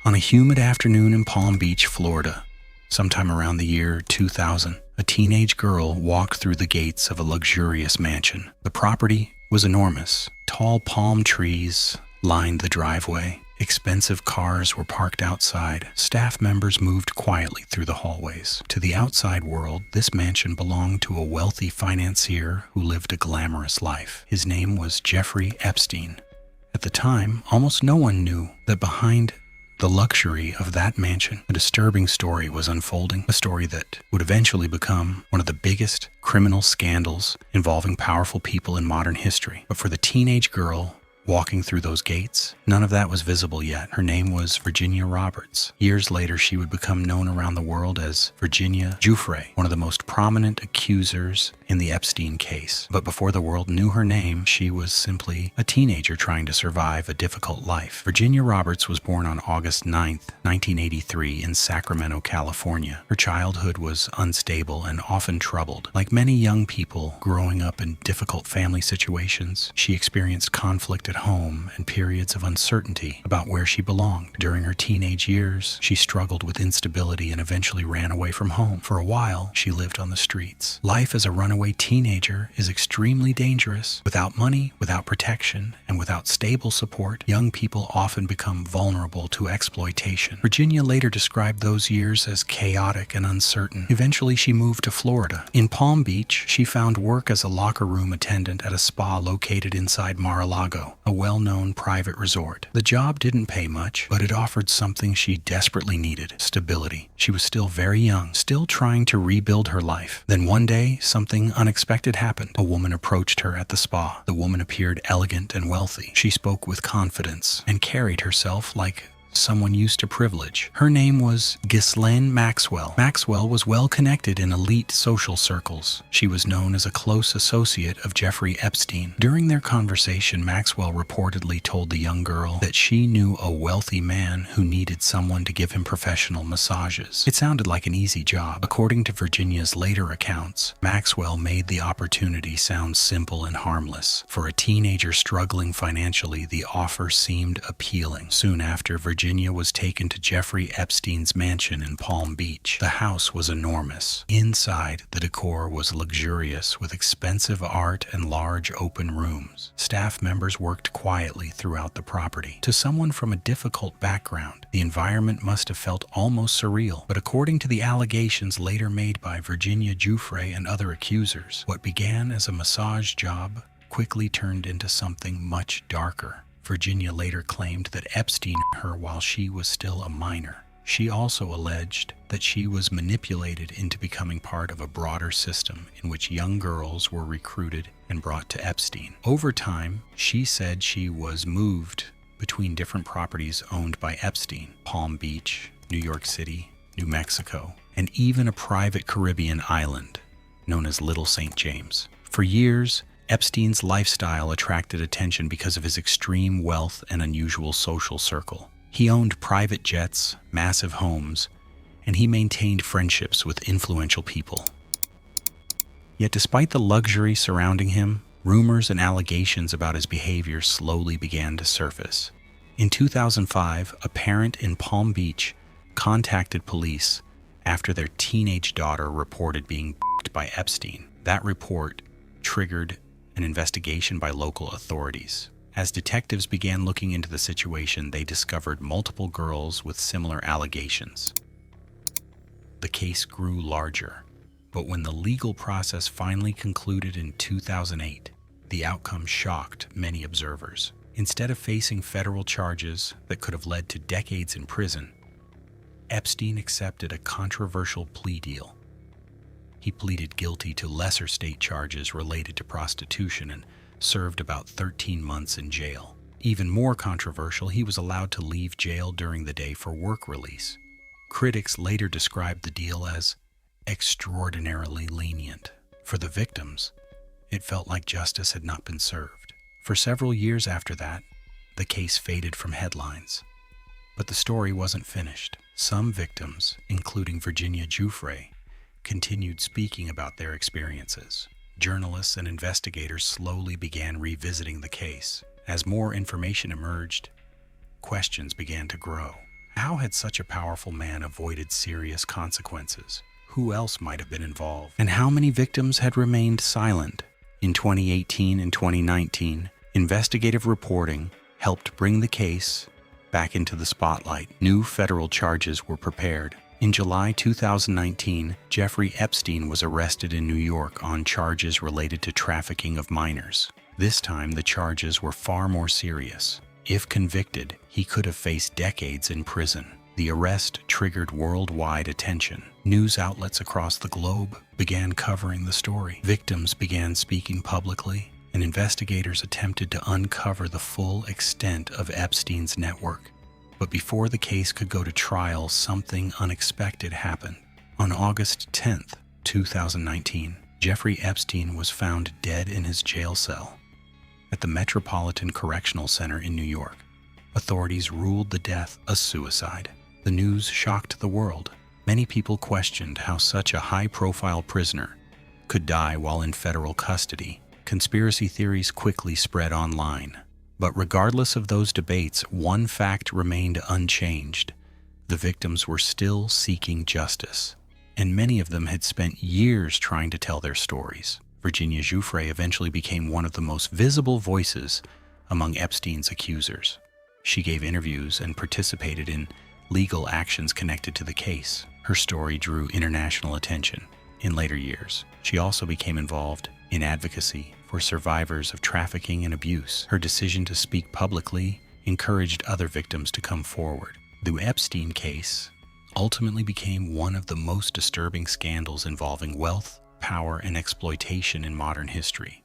On a humid afternoon in Palm Beach, Florida, sometime around the year 2000, a teenage girl walked through the gates of a luxurious mansion. The property was enormous. Tall palm trees lined the driveway. Expensive cars were parked outside. Staff members moved quietly through the hallways. To the outside world, this mansion belonged to a wealthy financier who lived a glamorous life. His name was Jeffrey Epstein. At the time, almost no one knew that behind the luxury of that mansion, a disturbing story was unfolding, a story that would eventually become one of the biggest criminal scandals involving powerful people in modern history. But for the teenage girl walking through those gates, none of that was visible yet. Her name was Virginia Roberts. Years later, she would become known around the world as Virginia Giuffre, one of the most prominent accusers in the Epstein case. But before the world knew her name, she was simply a teenager trying to survive a difficult life. Virginia Roberts was born on August 9th, 1983 in Sacramento, California. Her childhood was unstable and often troubled. Like many young people growing up in difficult family situations, she experienced conflict at home and periods of uncertainty about where she belonged. During her teenage years, she struggled with instability and eventually ran away from home. For a while, she lived on the streets. Life as a runaway teenager is extremely dangerous. Without money, without protection, and without stable support, young people often become vulnerable to exploitation. Virginia later described those years as chaotic and uncertain. Eventually, she moved to Florida. In Palm Beach, she found work as a locker room attendant at a spa located inside Mar-a-Lago, a well-known private resort. The job didn't pay much, but it offered something she desperately needed: stability. She was still very young, still trying to rebuild her life. Then one day, something unexpected happened. A woman approached her at the spa. The woman appeared elegant and wealthy. She spoke with confidence and carried herself like someone used to privilege. Her name was Ghislaine Maxwell. Maxwell was well connected in elite social circles. She was known as a close associate of Jeffrey Epstein. During their conversation, Maxwell reportedly told the young girl that she knew a wealthy man who needed someone to give him professional massages. It sounded like an easy job. According to Virginia's later accounts, Maxwell made the opportunity sound simple and harmless. For a teenager struggling financially, the offer seemed appealing. Soon after, Virginia was taken to Jeffrey Epstein's mansion in Palm Beach. The house was enormous. Inside, the decor was luxurious with expensive art and large open rooms. Staff members worked quietly throughout the property. To someone from a difficult background, the environment must have felt almost surreal. But according to the allegations later made by Virginia Giuffre and other accusers, what began as a massage job quickly turned into something much darker. Virginia later claimed that Epstein hurt her while she was still a minor. She also alleged that she was manipulated into becoming part of a broader system in which young girls were recruited and brought to Epstein. Over time, she said she was moved between different properties owned by Epstein: Palm Beach, New York City, New Mexico, and even a private Caribbean island known as Little St. James. For years, Epstein's lifestyle attracted attention because of his extreme wealth and unusual social circle. He owned private jets, massive homes, and he maintained friendships with influential people. Yet despite the luxury surrounding him, rumors and allegations about his behavior slowly began to surface. In 2005, a parent in Palm Beach contacted police after their teenage daughter reported being b***ed by Epstein. That report triggered an investigation by local authorities. As detectives began looking into the situation, they discovered multiple girls with similar allegations. The case grew larger, but when the legal process finally concluded in 2008, the outcome shocked many observers. Instead of facing federal charges that could have led to decades in prison, Epstein accepted a controversial plea deal. He pleaded guilty to lesser state charges related to prostitution and served about 13 months in jail. Even more controversial, he was allowed to leave jail during the day for work release. Critics later described the deal as extraordinarily lenient. For the victims, it felt like justice had not been served. For several years after that, the case faded from headlines. But the story wasn't finished. Some victims, including Virginia Giuffre, continued speaking about their experiences. Journalists and investigators slowly began revisiting the case. As more information emerged, questions began to grow. How had such a powerful man avoided serious consequences? Who else might have been involved? And how many victims had remained silent? In 2018 and 2019, investigative reporting helped bring the case back into the spotlight. New federal charges were prepared. In July 2019, Jeffrey Epstein was arrested in New York on charges related to trafficking of minors. This time, the charges were far more serious. If convicted, he could have faced decades in prison. The arrest triggered worldwide attention. News outlets across the globe began covering the story. Victims began speaking publicly, and investigators attempted to uncover the full extent of Epstein's network. But before the case could go to trial, something unexpected happened. On August 10th, 2019, Jeffrey Epstein was found dead in his jail cell at the Metropolitan Correctional Center in New York. Authorities ruled the death a suicide. The news shocked the world. Many people questioned how such a high-profile prisoner could die while in federal custody. Conspiracy theories quickly spread online. But regardless of those debates, one fact remained unchanged. The victims were still seeking justice, and many of them had spent years trying to tell their stories. Virginia Giuffre eventually became one of the most visible voices among Epstein's accusers. She gave interviews and participated in legal actions connected to the case. Her story drew international attention. In later years, she also became involved in advocacy for survivors of trafficking and abuse. Her decision to speak publicly encouraged other victims to come forward. The Epstein case ultimately became one of the most disturbing scandals involving wealth, power, and exploitation in modern history.